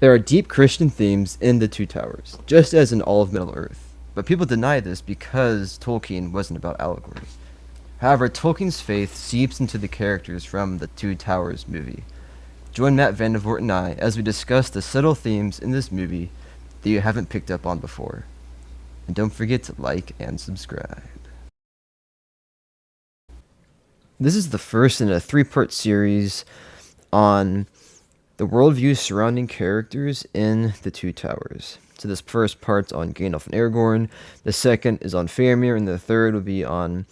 There are deep Christian themes in The Two Towers, just as in all of Middle-earth, but people deny this because Tolkien wasn't about allegory. However, Tolkien's faith seeps into the characters from The Two Towers movie. Join Matt Vandevort and I as we discuss the subtle themes in this movie that you haven't picked up on before. And don't forget to like and subscribe. This is the first in a three-part series on the worldview surrounding characters in The Two Towers. So this first part's on Gandalf and Aragorn, the second is on Faramir, and the third will be on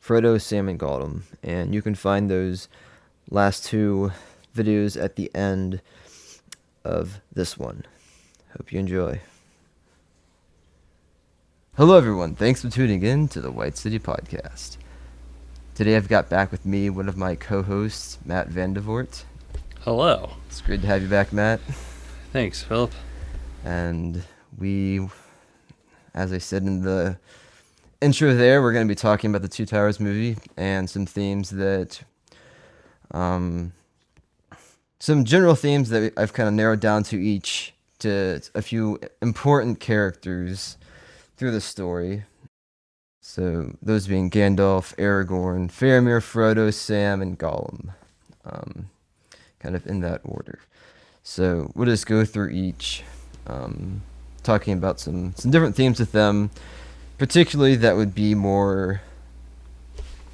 Frodo, Sam, and Gollum. And you can find those last two videos at the end of this one. Hope you enjoy. Hello everyone, thanks for tuning in to the White City Podcast. Today I've got back with me one of my co-hosts, Matt Vandevort. Hello. It's great to have you back, Matt. Thanks, Philip. And we, as I said in the intro there, we're going to be talking about the Two Towers movie and some themes that, some general themes that I've kind of narrowed down to a few important characters through the story. So those being Gandalf, Aragorn, Faramir, Frodo, Sam, and Gollum. Kind of in that order. So we'll just go through each, talking about some different themes with them. Particularly that would be more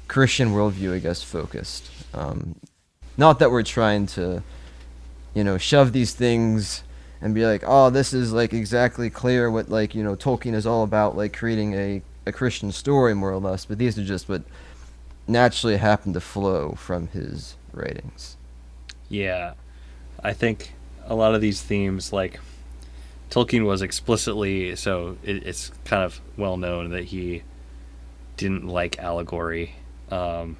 Christian worldview, I guess, focused. Not that we're trying to, shove these things and be like, oh, this is like exactly clear what Tolkien is all about, like creating a Christian story more or less, but these are just what naturally happen to flow from his writings. Yeah, I think a lot of these themes, like Tolkien was explicitly, it's kind of well known that he didn't like allegory, and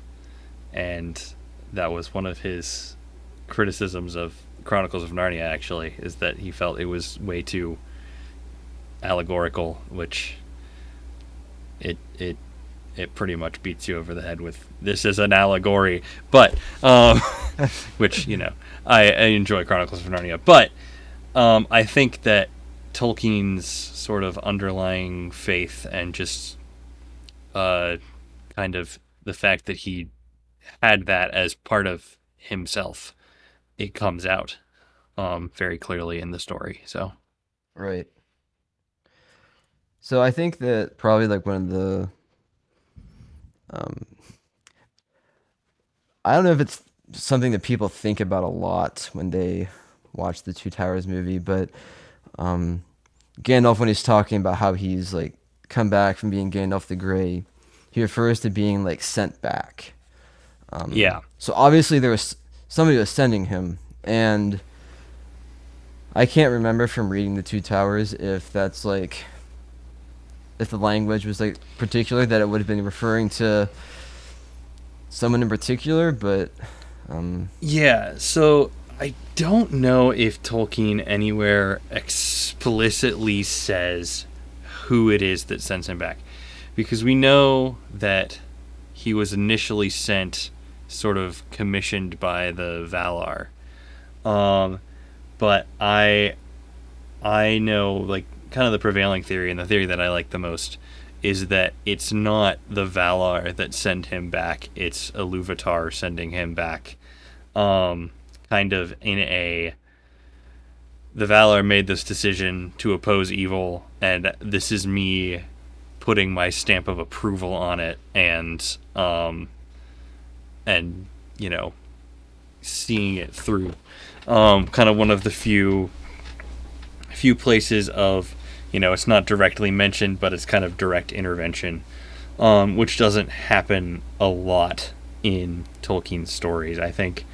that was one of his criticisms of Chronicles of Narnia, actually, is that he felt it was way too allegorical, which it pretty much beats you over the head with this is an allegory, but which I enjoy Chronicles of Narnia, but I think that Tolkien's sort of underlying faith and just kind of the fact that he had that as part of himself, it comes out very clearly in the story. So Right. So I think that probably like one of the, I don't know if it's something that people think about a lot when they watch the Two Towers movie, but Gandalf, when he's talking about how he's like come back from being Gandalf the Grey, he refers to being like sent back. yeah, So obviously there was somebody was sending him, and I can't remember from reading the Two Towers if that's like if the language was like particular that it would have been referring to someone in particular, but yeah. So I don't know if Tolkien anywhere explicitly says who it is that sends him back, because we know that he was initially sent, sort of commissioned by the Valar. But I know, like, kind of the prevailing theory, and the theory that I like the most, is that it's not the Valar that send him back, it's Iluvatar sending him back. Kind of in a, the Valar made this decision to oppose evil, and this is me putting my stamp of approval on it, and seeing it through. Kind of one of the few places of, it's not directly mentioned, but it's kind of direct intervention, which doesn't happen a lot in Tolkien's stories. I think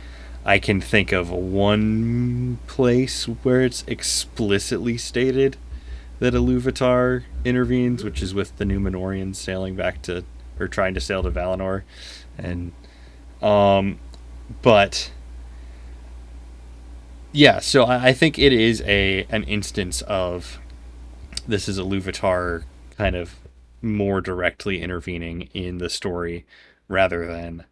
I can think of one place where it's explicitly stated that Iluvatar intervenes, which is with the Númenóreans sailing back to, or trying to sail to Valinor, and but yeah, so I think it is an instance of, this is Iluvatar kind of more directly intervening in the story, rather than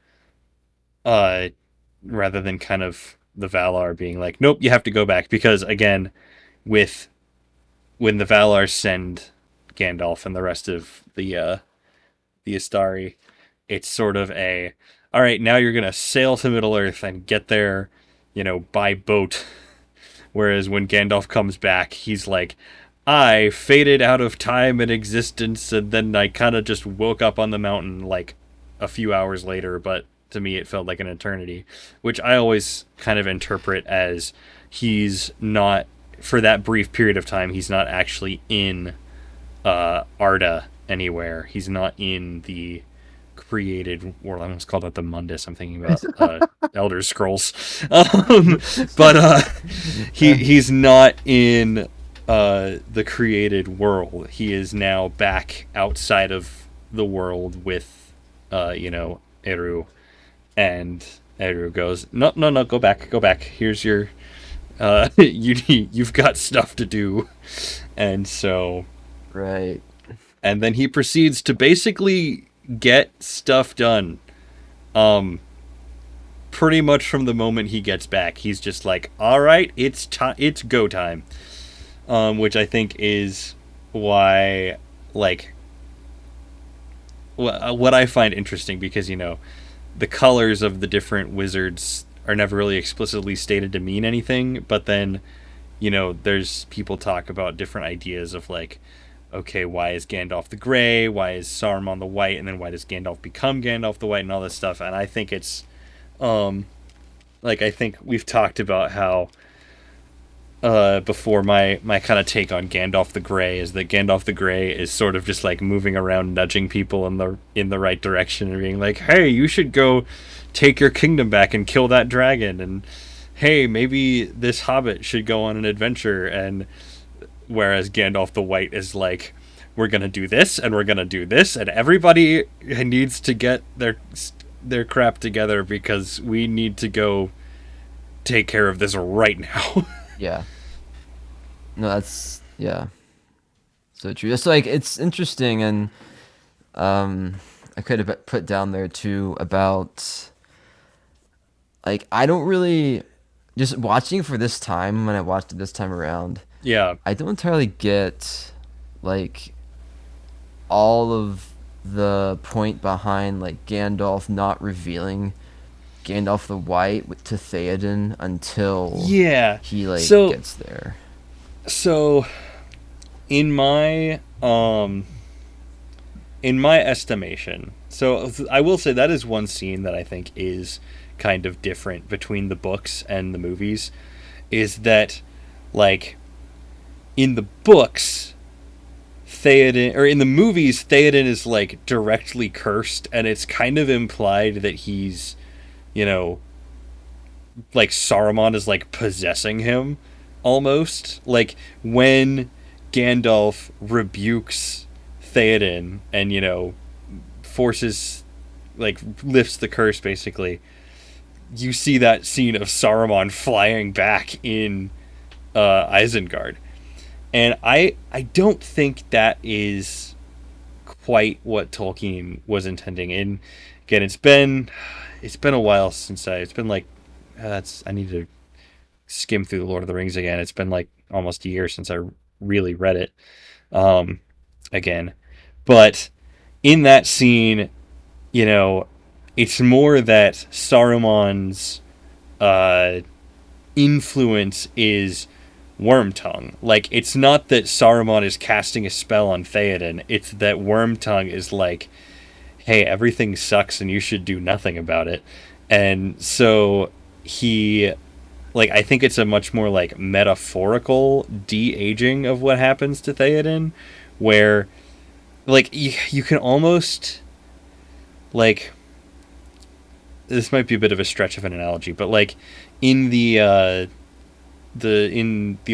kind of the Valar being like, nope, you have to go back, because again, with when the Valar send Gandalf and the rest of the Astari, it's sort of a, all right, now you're gonna sail to Middle Earth and get there, by boat. Whereas when Gandalf comes back, he's like, I faded out of time and existence, and then I kind of just woke up on the mountain like a few hours later, but to me it felt like an eternity, which I always kind of interpret as he's not, for that brief period of time, he's not actually in Arda anywhere. He's not in the created world. I almost called that the Mundus. I'm thinking about Elder Scrolls. But he's not in the created world. He is now back outside of the world with Eru, and Eru goes, no, no, no, go back, go back. Here's your you've got stuff to do. And so Right. and then he proceeds to basically get stuff done. Pretty much from the moment he gets back, he's just like, all right, it's go time. Which I think is why, like, what I find interesting, because the colors of the different wizards are never really explicitly stated to mean anything, but then there's people talk about different ideas of, like, okay, why is Gandalf the Grey? Why is Saruman the White? And then why does Gandalf become Gandalf the White? And all this stuff. And I think it's, I think we've talked about how, before, my kind of take on Gandalf the Grey is that Gandalf the Grey is sort of just like moving around, nudging people in the right direction and being like, hey, you should go take your kingdom back and kill that dragon. And hey, maybe this hobbit should go on an adventure. And whereas Gandalf the White is like, we're gonna do this and we're gonna do this, and everybody needs to get their crap together because we need to go take care of this right now. Yeah. No, that's yeah. So true. It's like it's interesting, and I could have put down there too about, like, I don't really, just watching for this time, when I watched it this time around, Yeah. I don't entirely get, like, all of the point behind, like, Gandalf not revealing Gandalf the White to Theoden until Yeah. he, like, So gets there. so in my estimation, so I will say that is one scene that I think is kind of different between the books and the movies, is that, like, in the books, Theoden, or in the movies, Theoden is, like, directly cursed, and it's kind of implied that he's, like, Saruman is, like, possessing him, almost. Like, when Gandalf rebukes Theoden and, forces, like, lifts the curse, basically, you see that scene of Saruman flying back in Isengard. And I don't think that is quite what Tolkien was intending. And again, it's been a while since it's been like, I need to skim through the Lord of the Rings again. It's been like almost a year since I really read it again. But in that scene, it's more that Saruman's influence is Wormtongue. Like, it's not that Saruman is casting a spell on Theoden. It's that Wormtongue is like, hey, everything sucks and you should do nothing about it. And so he, like, I think it's a much more, like, metaphorical de-aging of what happens to Theoden, where, like, you can almost, like, this might be a bit of a stretch of an analogy, but, like, in the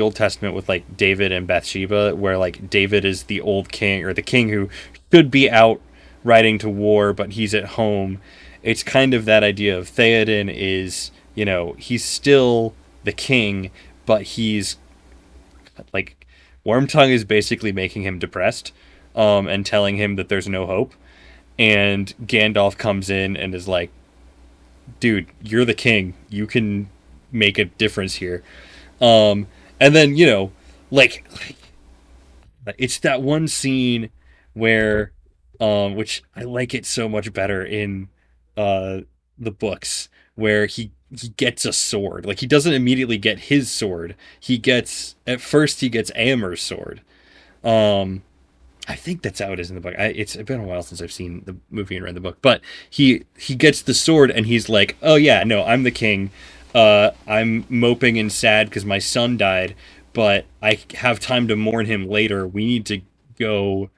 Old Testament with, like, David and Bathsheba, where, like, David is the old king, or the king who should be out riding to war, but he's at home. It's kind of that idea of Theoden is, he's still the king, but he's, like, Wormtongue is basically making him depressed, and telling him that there's no hope. And Gandalf comes in and is like, dude, you're the king. You can make a difference here. And then, like it's that one scene where which I like it so much better in uh the books, where he gets a sword. Like, he doesn't immediately get his sword. At first he gets Aomer's sword. um I think that's how it is in the book. It's been a while since I've seen the movie and read the book, but he gets the sword and he's like, "Oh yeah, no, I'm the king. I'm moping and sad because my son died, but I have time to mourn him later. We need to go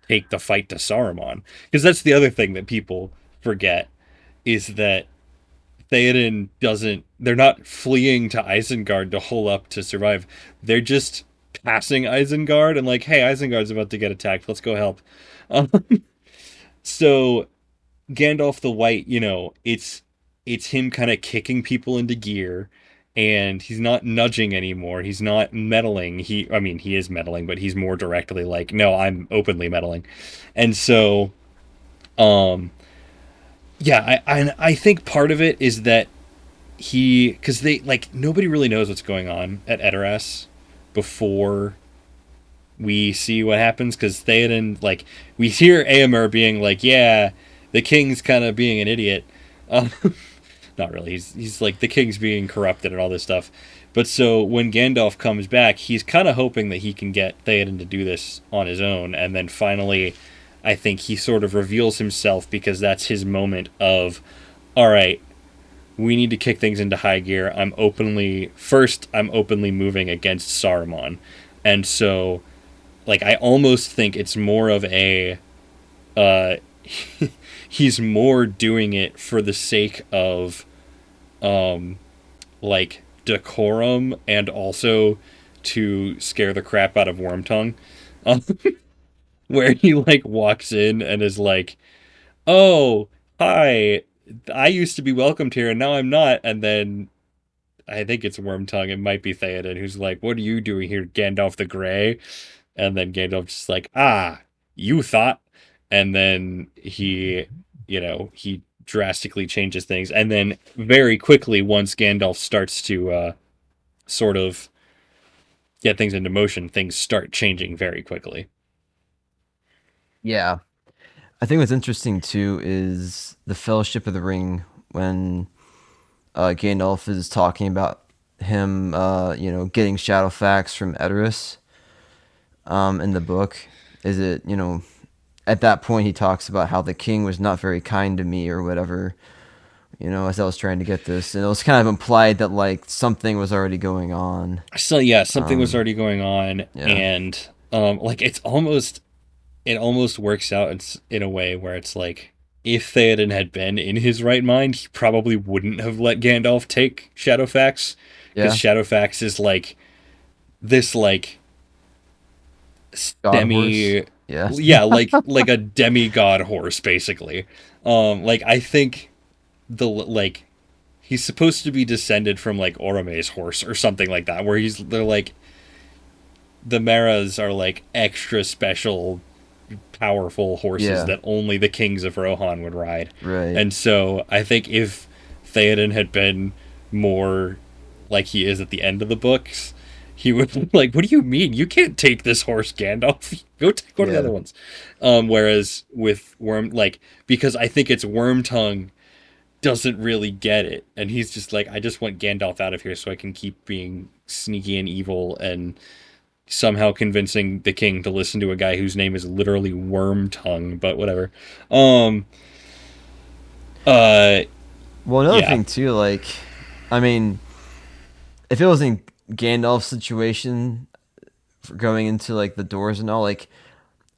take the fight to Saruman." Because that's the other thing that people forget, is that Theoden doesn't. They're not fleeing to Isengard to hole up to survive. They're just passing Isengard and like, "Hey, Isengard's about to get attacked. Let's go help." Um, so Gandalf the White, it's him kind of kicking people into gear, and he's not nudging anymore. He's not meddling. I mean, he is meddling, but he's more directly like, "No, I'm openly meddling," and so, um, yeah, I think part of it is that because they like nobody really knows what's going on at Edoras before we see what happens, because Theoden, like, we hear Aomer being like, "Yeah, the king's kind of being an idiot." Um, Not really. He's like, the king's being corrupted and all this stuff. But so when Gandalf comes back, he's kind of hoping that he can get Theoden to do this on his own, and then finally, I think he sort of reveals himself, because that's his moment of, "All right, we need to kick things into high gear. I'm openly moving against Saruman," and so, like, I almost think it's more of a uh he's more doing it for the sake of um like decorum, and also to scare the crap out of Wormtongue. um, where he like walks in and is like, "Oh, hi, I used to be welcomed here and now I'm not," and then I think it's Wormtongue, it might be Theoden, who's like, "What are you doing here, Gandalf the Grey?" And then Gandalf's just like, "Ah, you thought." And then he drastically changes things. And then very quickly, once Gandalf starts to sort of get things into motion, things start changing very quickly. Yeah. I think what's interesting too is the Fellowship of the Ring when Gandalf is talking about him, getting Shadowfax from Edoras in the book. Is it, at that point he talks about how the king was not very kind to me or whatever, as I was trying to get this. And it was kind of implied that like something was already going on. So yeah, something was Um, already going on, yeah. and like, it almost works out in a way where it's like, if Theoden had been in his right mind, he probably wouldn't have let Gandalf take Shadowfax, because Yeah. Shadowfax is like this, like, God horse. semi, Yeah. yeah, like a demigod horse, basically. Like, I think like, he's supposed to be descended from like Orome's horse or something like that, where they're like, the Maras are like extra special powerful horses Yeah. that only the kings of Rohan would ride. Right. And so I think if Theoden had been more like he is at the end of the books, he would be like, "What do you mean? You can't take this horse, Gandalf. Go take one of the Yeah. other ones." Whereas with because I think it's Wormtongue doesn't really get it, and he's just like, "I just want Gandalf out of here so I can keep being sneaky and evil and somehow convincing the king to listen to a guy whose name is literally Wormtongue," but whatever. Um uh Well, another yeah. thing too, like, I mean, if it was in Gandalf's situation for going into like the doors and all, like,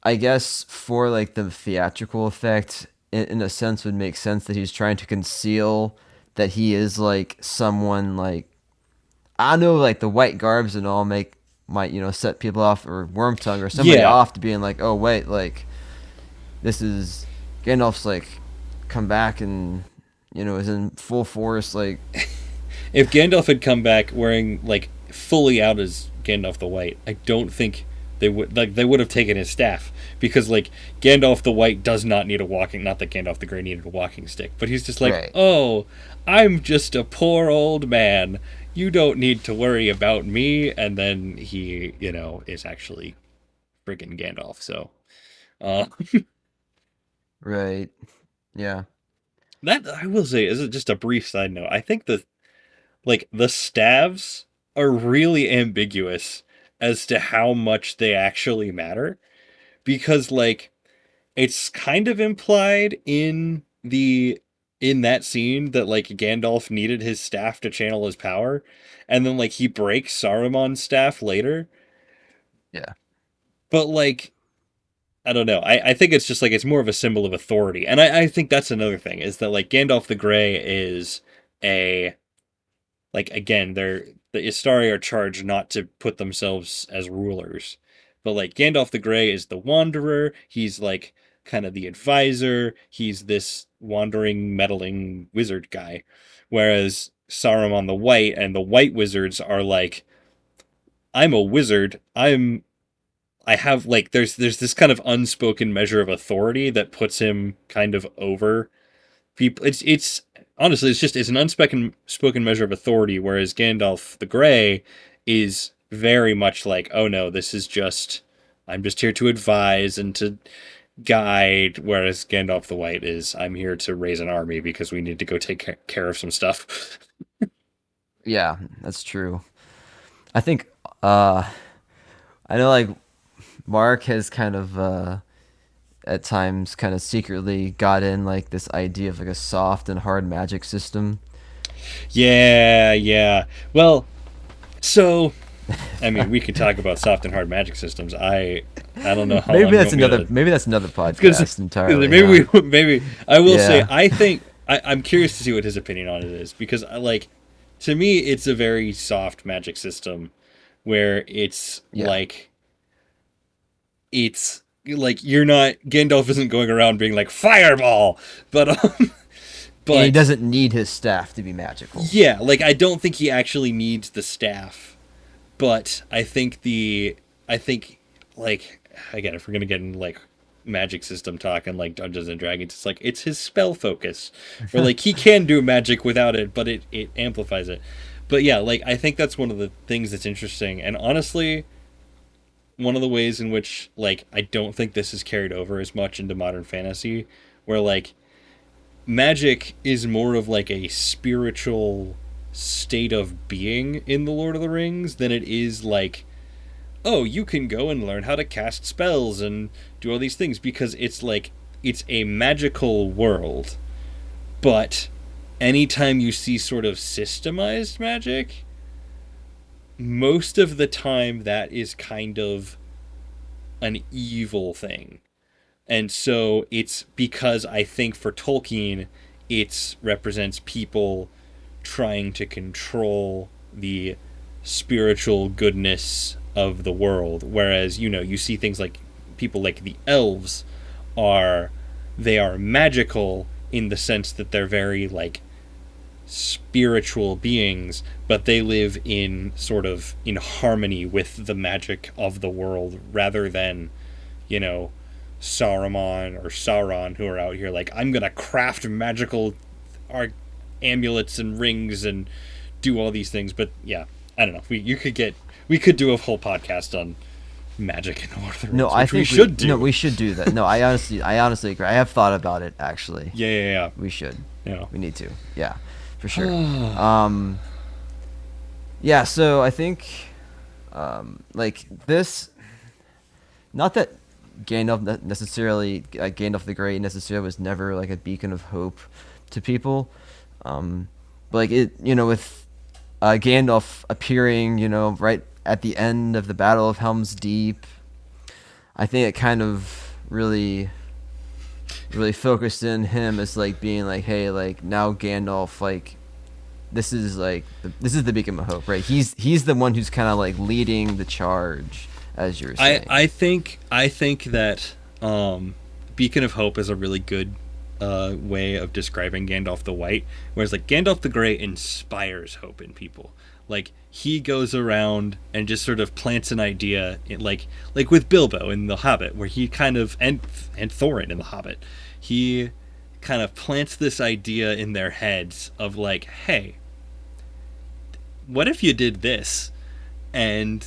I guess for like the theatrical effect, in a sense, would make sense that he's trying to conceal that he is like someone like, I know, like the white garbs and all might set people off, or Wormtongue or somebody Yeah. off to being like, oh wait, like this is Gandalf's like come back and is in full force, like, If Gandalf had come back wearing like fully out as Gandalf the White, I don't think they would have taken his staff, because like, Gandalf the White does not need a walking, not that Gandalf the Grey needed a walking stick, but he's just like, right. "Oh, I'm just a poor old man. you don't need to worry about me. And then he, is actually friggin' Gandalf. So, uh, Right. Yeah. that I will say is just a brief side note. I think the staves are really ambiguous as to how much they actually matter because it's kind of implied in that scene that Gandalf needed his staff to channel his power, and then he breaks Saruman's staff later. Yeah. But I don't know. I think it's just it's more of a symbol of authority, and I think that's another thing is that Gandalf the Grey is a again the Istari are charged not to put themselves as rulers, but Gandalf the Grey is the wanderer. He's kind of the advisor. He's this wandering, meddling wizard guy, whereas Saruman the White and the White Wizards are I'm a wizard. I have there's this kind of unspoken measure of authority that puts him kind of over people. It's honestly it's an unspoken spoken measure of authority, whereas Gandalf the Grey is very much oh no, this is just I'm just here to advise and to guide, whereas Gandalf the White is I'm here to raise an army because we need to go take care of some stuff. Yeah, that's true. I think uh I know Mark has kind of at times kind of secretly got in this idea of a soft and hard magic system. Yeah, yeah. Well, so I mean, we could talk about soft and hard magic systems. I don't know how long Maybe you that's want me another to. maybe that's another Because podcast entirely, maybe huh? maybe I will say Yeah. I think I'm curious to see what his opinion on it is because to me it's a very soft magic system where Yeah. it's you're not Gandalf isn't going around being fireball, but And he but doesn't need his staff to be magical. yeah, I don't think he actually needs the staff, but I think again, if we're gonna get in magic system talk and Dungeons and Dragons, it's his spell focus where he can do magic without it, but it amplifies it. But yeah, I think that's one of the things that's interesting, and honestly, one of the ways in which I don't think this is carried over as much into modern fantasy, where magic is more of a spiritual state of being in the Lord of the Rings than it is oh, you can go and learn how to cast spells and do all these things because it's a magical world. But anytime you see sort of systemized magic, most of the time that is kind of an evil thing. And so it's because I think for Tolkien, it represents people trying to control the spiritual goodness of the world. Whereas, you see things people like the elves are they are magical in the sense that they're very spiritual beings, but they live in sort of in harmony with the magic of the world rather than, you know, Saruman or Sauron who are out here I'm gonna craft magical amulets and rings and do all these things. But yeah, I don't know. We could do a whole podcast on magic in Lord of the No, Rings, I which we think should do. no, we should do that. No, I honestly agree. I have thought about it actually. Yeah, yeah, We should. yeah. We need to. Yeah, for sure. Um, yeah. So I think, this, not that Gandalf the Great necessarily was never a beacon of hope to people, but with Gandalf appearing, right at the end of the Battle of Helm's Deep, I think it kind of really focused in him as being hey, now Gandalf, this is this is the beacon of hope, right? He's the one who's kind of leading the charge, as you're saying. I think that Beacon of Hope is a really good way of describing Gandalf the White, whereas Gandalf the Grey inspires hope in people. He goes around and just sort of plants an idea in, with Bilbo in The Hobbit, where he kind of and Thorin in The Hobbit, he kind of plants this idea in their heads of hey, what if you did this? And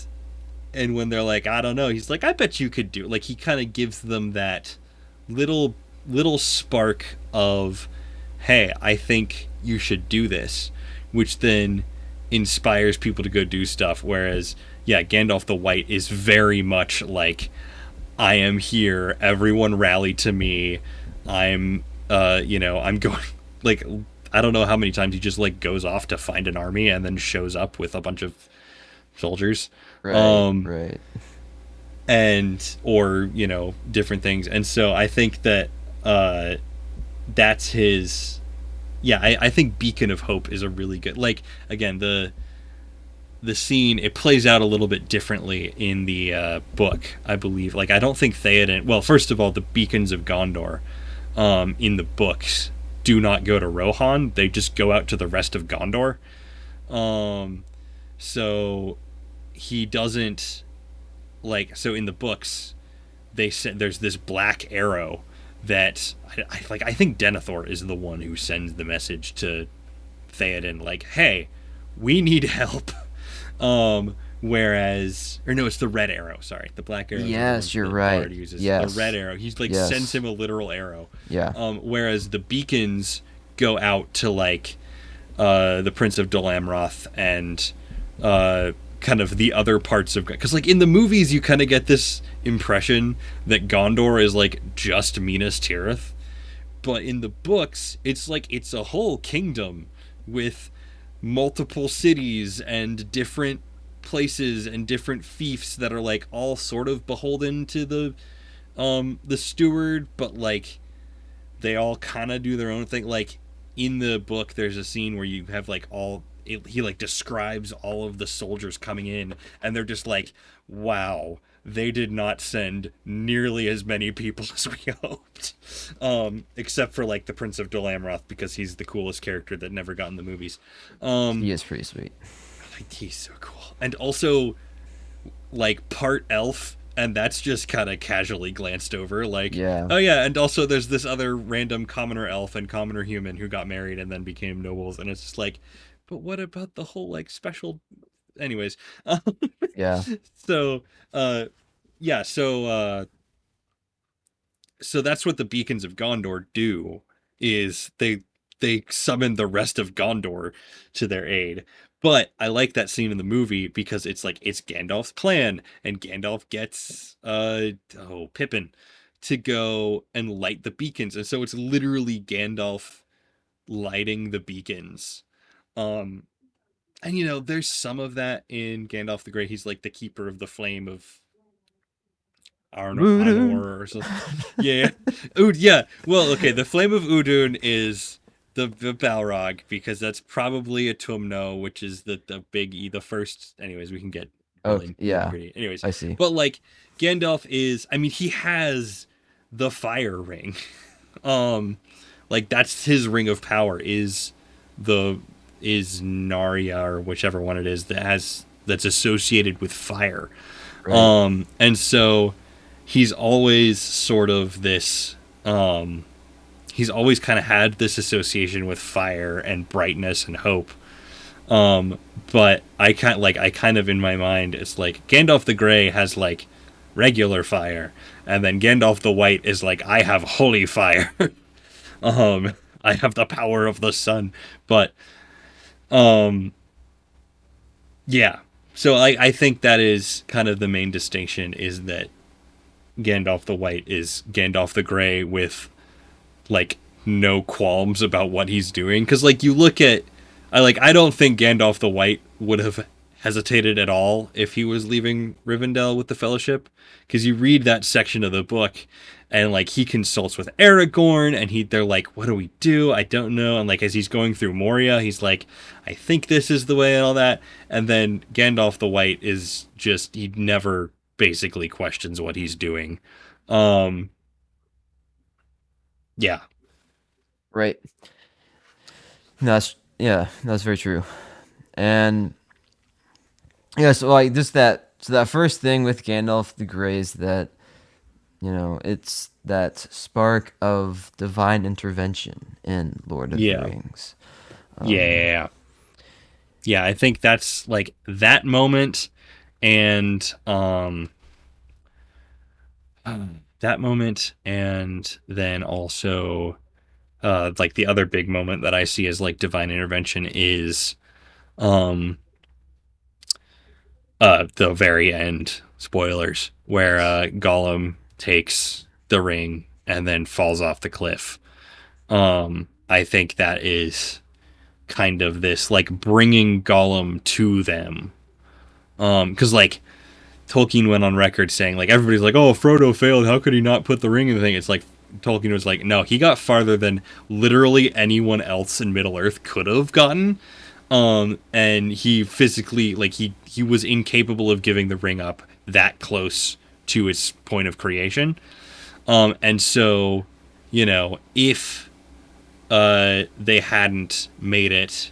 when they're like, I don't know, he's like, I bet you could do it. Like, he kind of gives them that little spark of, hey, I think you should do this, which then inspires people to go do stuff. Whereas, yeah, Gandalf the White is very much like, I am here, everyone rally to me. I'm I'm going like, I don't know how many times he just like goes off to find an army and then shows up with a bunch of soldiers. Right, Um right. and or different things. And so I think that uh that's his. Yeah, I think Beacon of Hope is a really good, like, again, the scene, it plays out a little bit differently in the book, I believe. Like, I don't think Theoden, well, first of all, the beacons of Gondor in the books do not go to Rohan, they just go out to the rest of Gondor. um so he doesn't, like, so in the books they said there's this black arrow that I think Denethor is the one who sends the message to Theoden, like, hey, we need help. Whereas, or no, it's the red arrow. Sorry, the black arrows are the Yes, ones you're the right. bard uses. The red Yes. arrow, he's like, sends Yes. him a literal arrow. Yeah. Whereas the beacons go out to, like, the Prince of Dol Amroth and kind of the other parts of, because, like, in the movies you kind of get this impression that Gondor is like just Minas Tirith, but in the books it's like it's a whole kingdom with multiple cities and different places and different fiefs that are like all sort of beholden to the steward, but like they all kind of do their own thing. Like, in the book there's a scene where you have like he like describes all of the soldiers coming in, and they're just like, wow, they did not send nearly as many people as we hoped. Except for, like, the Prince of Dol Amroth, because he's the coolest character that never got in the movies. He is pretty sweet. Like, he's so cool, and also like part elf, and that's just kind of casually glanced over, like, Yeah. oh yeah, and also there's this other random commoner elf and commoner human who got married and then became nobles, and it's just like, but what about the whole, like, special, anyways. Yeah. So uh yeah, so that's what the beacons of Gondor do, is they summon the rest of Gondor to their aid. But I like that scene in the movie because it's like it's Gandalf's plan, and Gandalf gets Pippin to go and light the beacons, and so it's literally Gandalf lighting the beacons. Um and there's some of that in Gandalf the Grey. He's like the keeper of the flame of Voodoo. Arnor or something. Yeah. Ood, yeah. Well, okay, the Flame of Udun is the Balrog, because that's probably a Tumno, which is the big E, the first. Anyways, we can get Okay. really nitty Yeah. gritty. Anyways, I see. but like Gandalf is, I mean, he has the fire ring. Um, like, that's his ring of power, the is Narya, or whichever one it is that's associated with fire. Right. And so he's always sort of this he's always kind of had this association with fire and brightness and hope. But I kind of, in my mind, it's like Gandalf the Grey has like regular fire, and then Gandalf the White is like, I have holy fire. I have the power of the sun. But um yeah. So I think that is kind of the main distinction, is that Gandalf the White is Gandalf the Grey with, like, no qualms about what he's doing. Because, like, you look at, I don't think Gandalf the White would have hesitated at all if he was leaving Rivendell with the Fellowship. Because you read that section of the book, and like he consults with Aragorn, and they're like, what do we do? I don't know. And like as he's going through Moria, he's like, I think this is the way, and all that. And then Gandalf the White is just, he never basically questions what he's doing. Um yeah. Right. Yeah, that's very true. And yeah, so like just that first thing with Gandalf the Grey is that it's that spark of divine intervention in Lord of the Yeah. Rings. Um, Yeah. yeah, I think that's like that moment, and that moment, and then also like the other big moment that I see as like divine intervention is um the very end, spoilers, where Yes. Gollum takes the ring and then falls off the cliff. I think that is kind of this like bringing Gollum to them. Because like Tolkien went on record saying like everybody's like, oh, Frodo failed. How could he not put the ring in the thing? It's like Tolkien was like, no, he got farther than literally anyone else in Middle Earth could have gotten. And he physically like he was incapable of giving the ring up that close to its point of creation. And so, if they hadn't made it,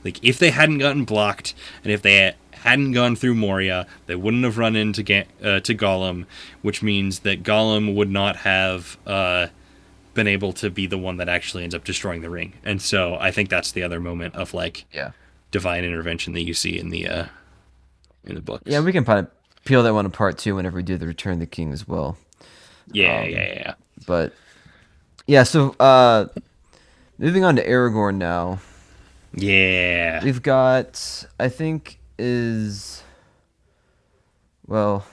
like if they hadn't gotten blocked, and if they hadn't gone through Moria, they wouldn't have run into to Gollum, which means that Gollum would not have been able to be the one that actually ends up destroying the ring. And so I think that's the other moment of like Yeah. divine intervention that you see in the Yeah, books. we can probably peel that one apart too whenever we do the Return of the King as well. Yeah, Um, yeah, yeah. but yeah, so moving on to Aragorn now. Yeah. We've got, I think, well,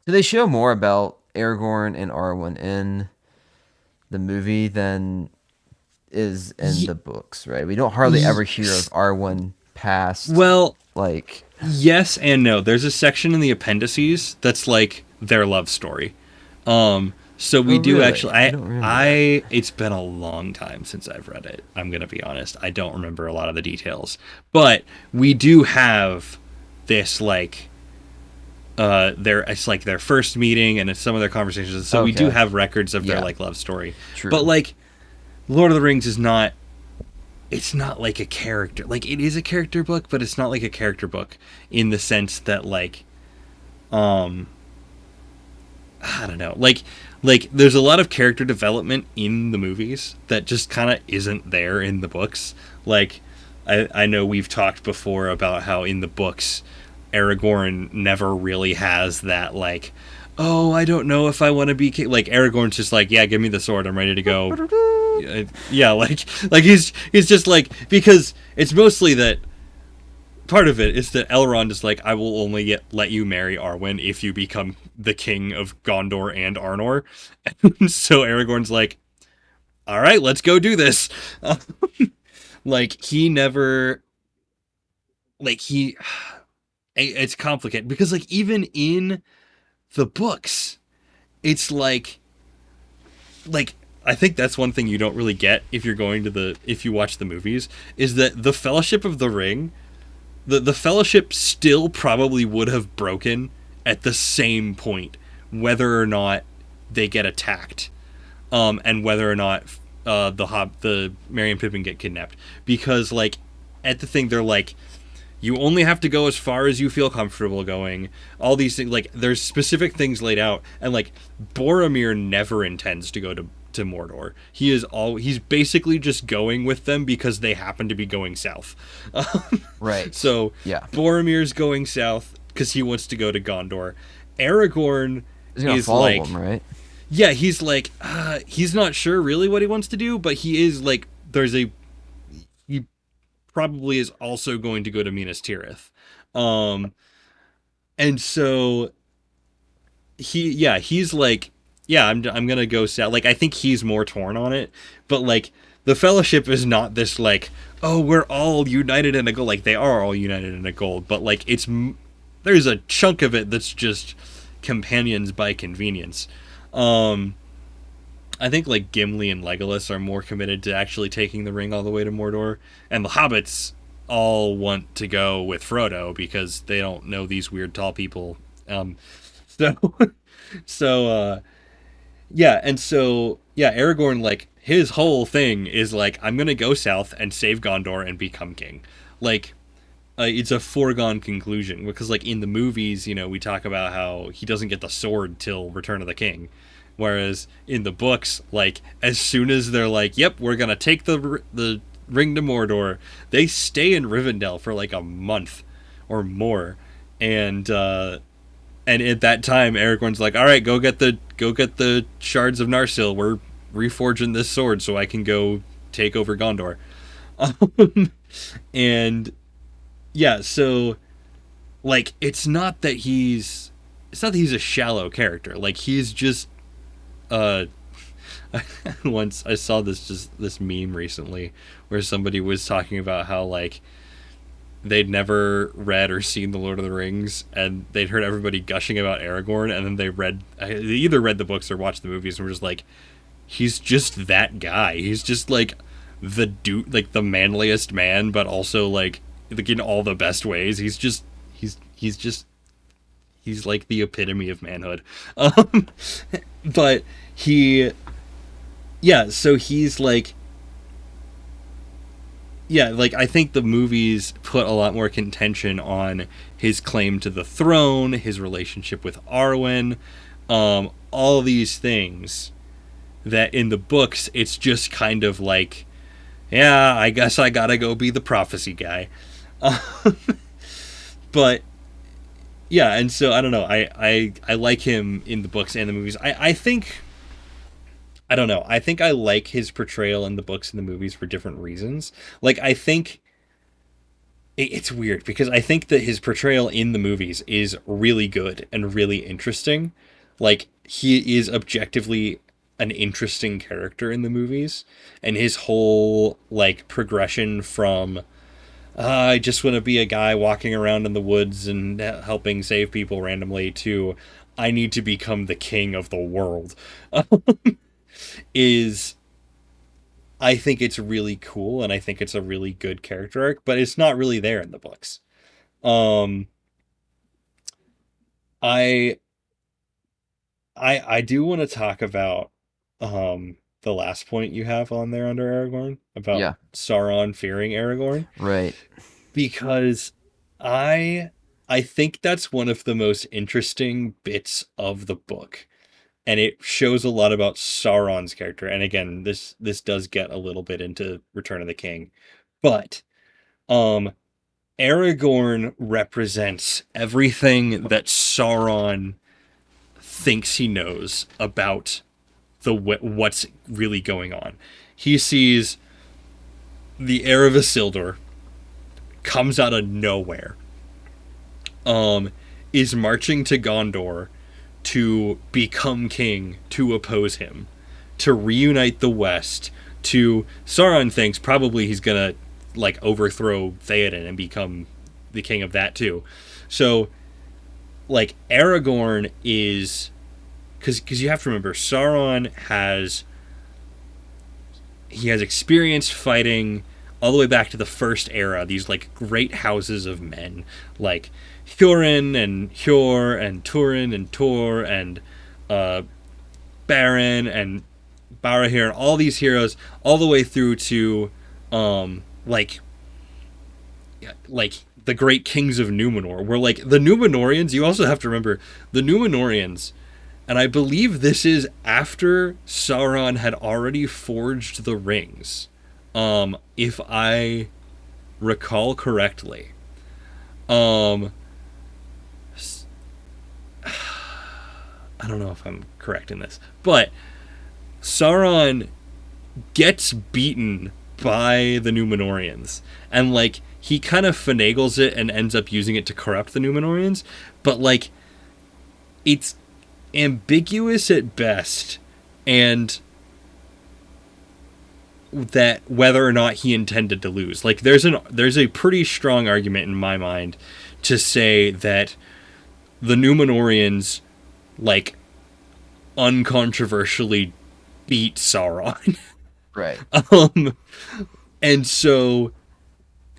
do they show more about Aragorn and Arwen in the movie than is in Y- the books, right? We don't hardly ever hear of y- Arwen past, well, like, yes and no. There's a section in the appendices that's like their love story. So oh, we do really? actually. I don't remember that. It's been a long time since I've read it. I'm gonna be honest. I don't remember a lot of the details, but we do have this like their it's like their first meeting and it's some of their conversations. So we do Okay. have records of their Yeah, like love story, but true. like Lord of the Rings is not. It's not like a character. Like it is a character book, but it's not like a character book in the sense that like um I don't know. Like there's a lot of character development in the movies that just kind of isn't there in the books. Like I know we've talked before about how in the books Aragorn never really has that like oh, I don't know if I want to be king. Like Aragorn's just like, yeah, give me the sword. I'm ready to go. Yeah, like he's just like because it's mostly that part of it is that Elrond is like, I will only let you marry Arwen if you become the king of Gondor and Arnor. And so Aragorn's like, all right, let's go do this. Like he never, like he, it's complicated because like even in the books, it's like I think that's one thing you don't really get if you're going to if you watch the movies is that the Fellowship of the Ring the fellowship still probably would have broken at the same point whether or not they get attacked and whether or not the Merry and Pippin get kidnapped because like at the thing they're like you only have to go as far as you feel comfortable going all these things like there's specific things laid out and like Boromir never intends to go to Mordor. He's basically just going with them because they happen to be going south. Right. So Yeah. Boromir's going south because he wants to go to Gondor. Aragorn He's gonna is follow them, like, right? yeah, he's like, he's not sure really what he wants to do, but he is like, he probably is also going to go to Minas Tirith. Um, and so he's like, yeah, I'm gonna go south. Like, I think he's more torn on it, but like, the Fellowship is not this like, oh, we're all united in a goal. Like, they are all united in a goal, but like, there's a chunk of it that's just companions by convenience. Um, I think like Gimli and Legolas are more committed to actually taking the ring all the way to Mordor, and the hobbits all want to go with Frodo because they don't know these weird tall people. So so yeah, and so yeah, Aragorn like his whole thing is like I'm gonna go south and save Gondor and become king. Like it's a foregone conclusion because like in the movies, we talk about how he doesn't get the sword till Return of the King. Whereas in the books, like as soon as they're like, "Yep, we're gonna take ring to Mordor. They stay in Rivendell for like a month or more, and at that time, Aragorn's like, "All right, go get the shards of Narsil. We're reforging this sword so I can go take over Gondor." And yeah, so like it's not that he's a shallow character. Like he's just uh once I saw this meme recently where somebody was talking about how like they'd never read or seen the Lord of the Rings, and they'd heard everybody gushing about Aragorn, and then they either read the books or watched the movies, and were just like, he's just that guy. He's just like the dude, like the manliest man, but also like in all the best ways. He's just he's like the epitome of manhood. Um, but he, yeah, so he's like, yeah, like I think the movies put a lot more contention on his claim to the throne, his relationship with Arwen, all these things that in the books it's just kind of like, yeah, I guess I gotta go be the prophecy guy. But yeah, and so I don't know. I like him in the books and the movies. I think I don't know. I think I like his portrayal in the books and the movies for different reasons. Like I think it's weird because I think that his portrayal in the movies is really good and really interesting. Like he is objectively an interesting character in the movies, and his whole like progression from I just want to be a guy walking around in the woods and helping save people randomly to I need to become the king of the world is I think it's really cool, and I think it's a really good character arc, but it's not really there in the books. Um I I do want to talk about the last point you have on there under Aragorn about Yeah. Sauron fearing Aragorn, Right. because I I think that's one of the most interesting bits of the book, and it shows a lot about Sauron's character. And again, this does get a little bit into Return of the King, but um Aragorn represents everything that Sauron thinks he knows about what's really going on. He sees the heir of Isildur comes out of nowhere, um, is marching to Gondor to become king to oppose him, to reunite the West. To Sauron thinks probably he's gonna like overthrow Theoden and become the king of that too. So like Aragorn is because you have to remember Sauron has experience fighting all the way back to the first era. These like great houses of men, like Hurin and Hjor and Turin and Tor and uh, Baron and Barahir and all these heroes, all the way through to um, like like the great kings of Numenor. Where like the Numenorians, you also have to remember the Numenorians. And I believe this is after Sauron had already forged the rings, if I recall correctly. Um, I don't know if I'm correct in this, but Sauron gets beaten by the Numenorians, and like he kind of finagles it and ends up using it to corrupt the Numenorians, but like it's ambiguous at best, and that whether or not he intended to lose. Like there's a pretty strong argument in my mind to say that the Numenorians like uncontroversially beat Sauron. Right. um and so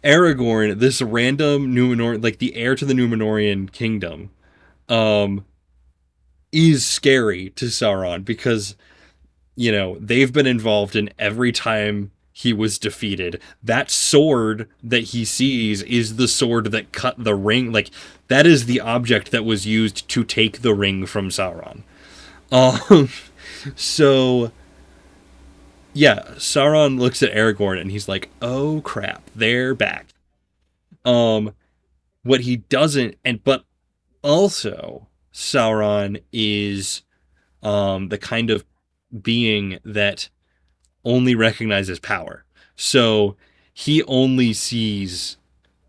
Aragorn, this random Numenor, like the heir to the Numenorian kingdom, um is scary to Sauron because they've been involved in every time he was defeated. That sword that he sees is the sword that cut the ring. Like, that is the object that was used to take the ring from Sauron. Um, so, yeah, Sauron looks at Aragorn and he's like, "Oh crap, they're back." Um, what he doesn't, and but also Sauron is the kind of being that only recognizes power. So he only sees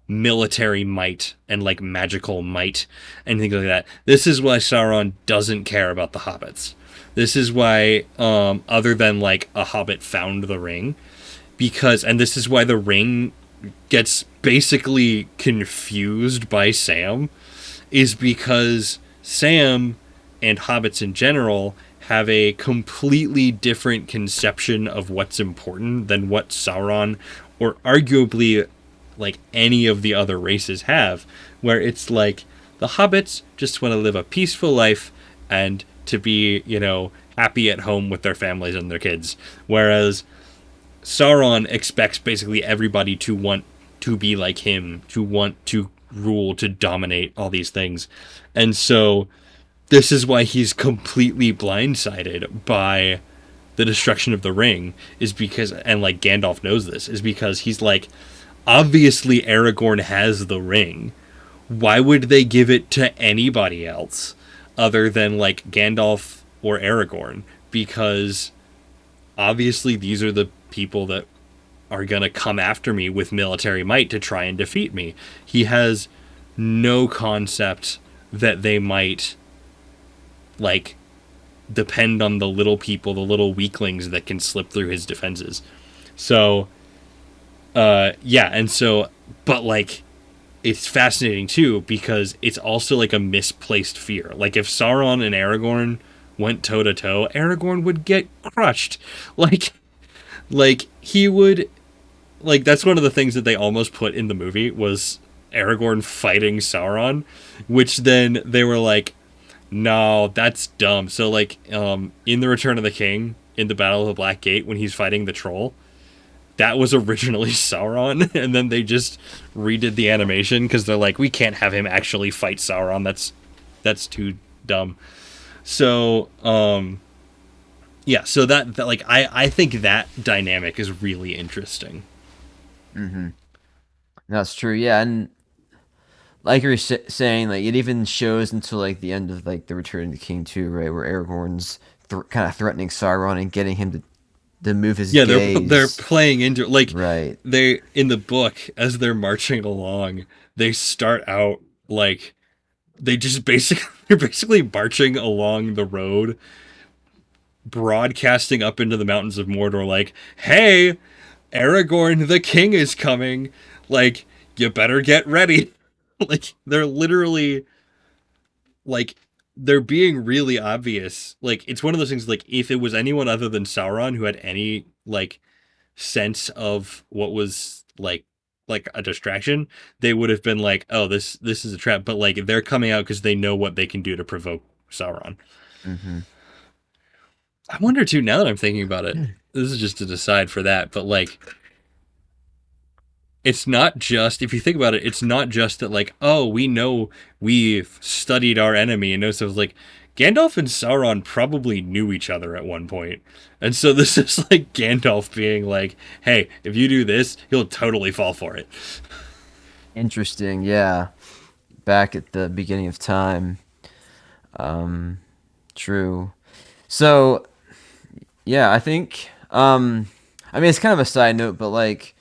military might and like magical might and things like that. This is why Sauron doesn't care about the hobbits. This is why, other than like a hobbit found the ring, because, and this is why the ring gets basically confused by Sam, is because Sam and hobbits in general have a completely different conception of what's important than what Sauron or arguably like any of the other races have, where it's like the hobbits just want to live a peaceful life and to be, happy at home with their families and their kids, whereas Sauron expects basically everybody to want to be like him, to want to rule, to dominate all these things. And so this is why he's completely blindsided by the destruction of the ring, is because, and like Gandalf knows this, is because he's like, obviously Aragorn has the ring. Why would they give it to anybody else other than like Gandalf or Aragorn? Because obviously these are the people that are going to come after me with military might to try and defeat me. He has no concept that they might like depend on the little people, the little weaklings that can slip through his defenses. So yeah, and so but like it's fascinating too because it's also like a misplaced fear. Like if Sauron and Aragorn went toe to toe, Aragorn would get crushed. Like he would, like that's one of the things that they almost put in the movie was Aragorn fighting Sauron, which then they were like, no, that's dumb. So like in the Return of the King, in the Battle of the Black Gate, when he's fighting the troll, that was originally Sauron, and then they just redid the animation because they're like, we can't have him actually fight Sauron. That's too dumb. So yeah, so that like I think that dynamic is really interesting. Mm-hmm. That's true. Yeah, and like you were saying, like it even shows until like the end of like the Return of the King too, right, where Aragorn's kind of threatening Sauron and getting him to move his Yeah, they're gaze. playing into like Right. they in the book as they're marching along, they start out like they just basically they're basically marching along the road, broadcasting up into the mountains of Mordor like, "Hey, Aragorn the king is coming. Like, you better get ready." Like they're literally like they're being really obvious. Like it's one of those things like if it was anyone other than Sauron who had any like sense of what was like a distraction, they would have been like, "Oh, this is a trap." But like they're coming out because they know what they can do to provoke Sauron. Mm-hmm. I wonder too. Now that I'm thinking about it, this is just a decide for that. But like, it's not just if you think about it, it's not just that like, oh, we know we've studied our enemy and know so. It's like Gandalf and Sauron probably knew each other at one point, and so this is like Gandalf being like, "Hey, if you do this, he'll totally fall for it." Interesting. Yeah. Back at the beginning of time. Um, True. So yeah, I think. I mean, it's kind of a side note, but like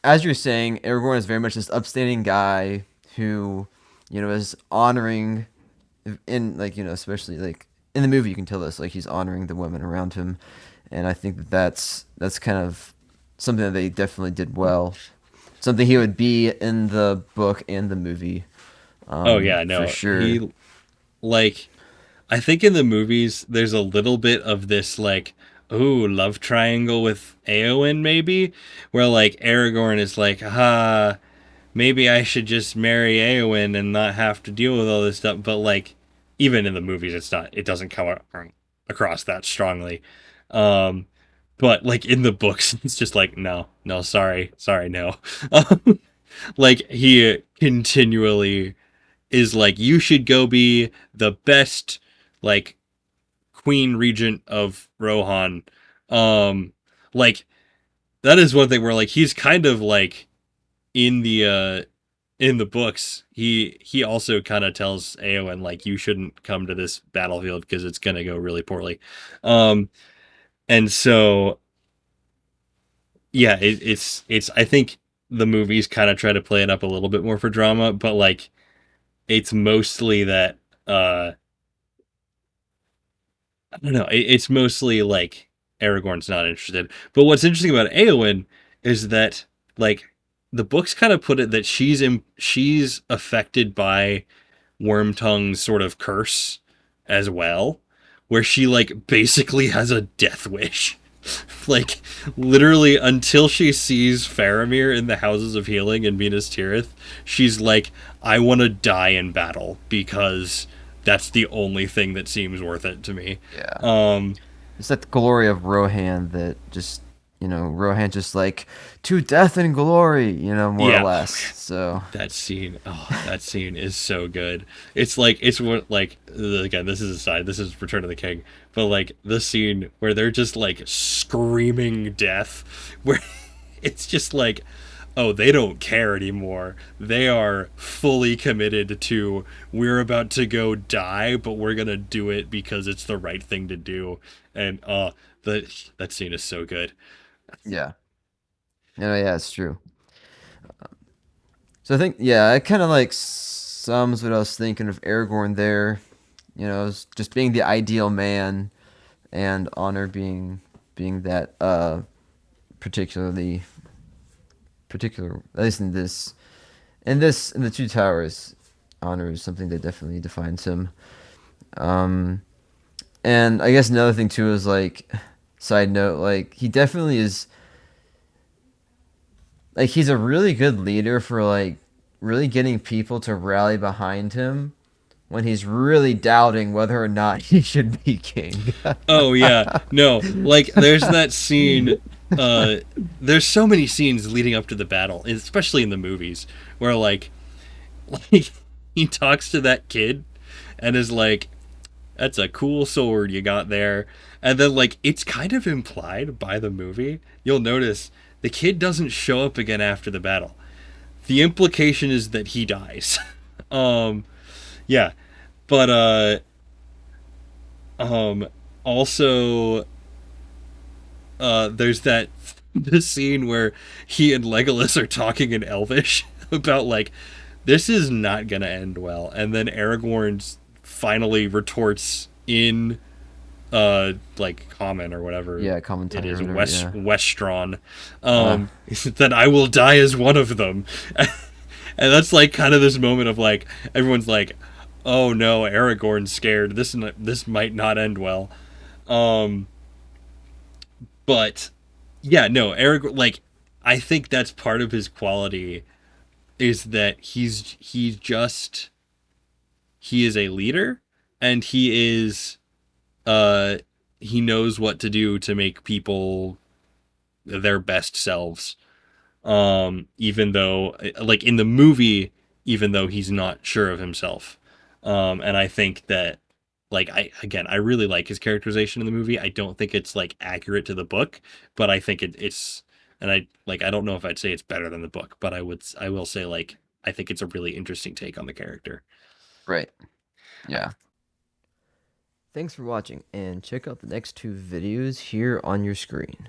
as you're saying, Aragorn is very much this upstanding guy who, is honoring in like especially like in the movie you can tell this like he's honoring the women around him, and I think that's kind of something that they definitely did well. Something he would be in the book and the movie, Oh yeah, for no, sure. he like I think in the movies there's a little bit of this like, ooh, love triangle with Eowyn maybe, where like Aragorn is like, ah, maybe I should just marry Eowyn and not have to deal with all this stuff. But like, even in the movies, it doesn't come across that strongly. Um, but like in the books, it's just like, no, no, sorry, no. Like he continually is like, you should go be the best, like queen regent of Rohan, Um, like that is one thing where like he's kind of like in the books, he also kind of tells Eowyn like you shouldn't come to this battlefield because it's gonna go really poorly. Um, and so yeah, it's I think the movies kind of try to play it up a little bit more for drama, but like it's mostly that uh I don't know, it's mostly like Aragorn's not interested. But what's interesting about Eowyn is that like the books kind of put it that she's affected by Wormtongue's sort of curse as well, where she like basically has a death wish. Like literally until she sees Faramir in the Houses of Healing in Minas Tirith, she's like, I want to die in battle because that's the only thing that seems worth it to me. Yeah. Um, It's that glory of Rohan that just, Rohan just like, to death and glory, more or yeah, less. So, that scene is so good. It's like it's what like again. This is aside. This is Return of the King, but like the scene where they're just like screaming death, where it's just like, oh, they don't care anymore. They are fully committed to we're about to go die, but we're gonna do it because it's the right thing to do. And that scene is so good. yeah. Yeah, it's true. So I think, yeah, it kind of like sums what I was thinking of Aragorn there. As just being the ideal man, and honor being that particularly particular, at least in the Two Towers, honor is something that definitely defines him. Um, and I guess another thing too is like, side note, like he definitely is, like he's a really good leader for like really getting people to rally behind him when he's really doubting whether or not he should be king. Oh yeah, no, like there's that scene. Uh, there's so many scenes leading up to the battle, especially in the movies, where like he talks to that kid and is like, "That's a cool sword you got there," and then like it's kind of implied by the movie. You'll notice the kid doesn't show up again after the battle. The implication is that he dies. um, yeah, but um, also there's that the scene where he and Legolas are talking in Elvish about like this is not gonna end well, and then Aragorn finally retorts in like Common or whatever Yeah, common it tongue or is, whatever. Yeah. Westron, Uh, that I will die as one of them, and that's like kind of this moment of like everyone's like, oh no, Aragorn's scared. This might not end well. Um, but yeah, no, Aragorn. Like, I think that's part of his quality is that he is a leader, and uh he knows what to do to make people their best selves. Even though like in the movie, even though he's not sure of himself. And I think that like I really like his characterization in the movie. I don't think it's like accurate to the book, but I think it's and I don't know if I'd say it's better than the book, but I will say like I think it's a really interesting take on the character. right. Yeah. Thanks for watching, and check out the next two videos here on your screen.